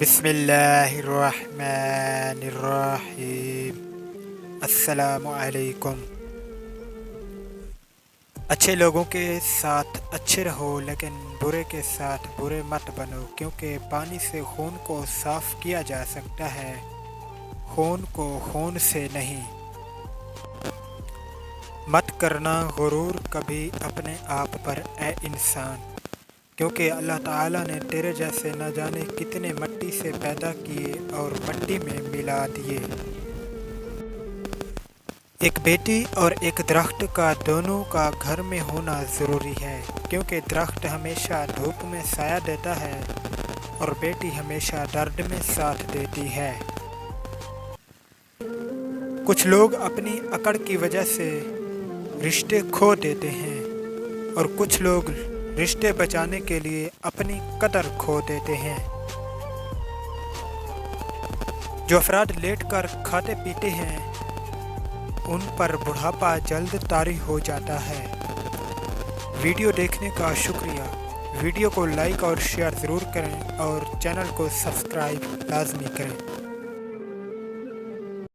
بسم اللہ الرحمن الرحیم۔ السلام علیکم۔ اچھے لوگوں کے ساتھ اچھے رہو لیکن برے کے ساتھ برے مت بنو، کیونکہ پانی سے خون کو صاف کیا جا سکتا ہے، خون کو خون سے نہیں۔ مت کرنا غرور کبھی اپنے آپ پر اے انسان، کیونکہ اللہ تعالیٰ نے تیرے جیسے نہ جانے کتنے مٹی سے پیدا کیے اور مٹی میں ملا دیے۔ ایک بیٹی اور ایک درخت کا دونوں کا گھر میں ہونا ضروری ہے، کیونکہ درخت ہمیشہ دھوپ میں سایہ دیتا ہے اور بیٹی ہمیشہ درد میں ساتھ دیتی ہے۔ کچھ لوگ اپنی اکڑ کی وجہ سے رشتے کھو دیتے ہیں اور کچھ لوگ رشتے بچانے کے لیے اپنی قدر کھو دیتے ہیں۔ جو افراد لیٹ کر کھاتے پیتے ہیں ان پر بڑھاپا جلد طاری ہو جاتا ہے۔ ویڈیو دیکھنے کا شکریہ۔ ویڈیو کو لائک اور شیئر ضرور کریں اور چینل کو سبسکرائب لازمی کریں۔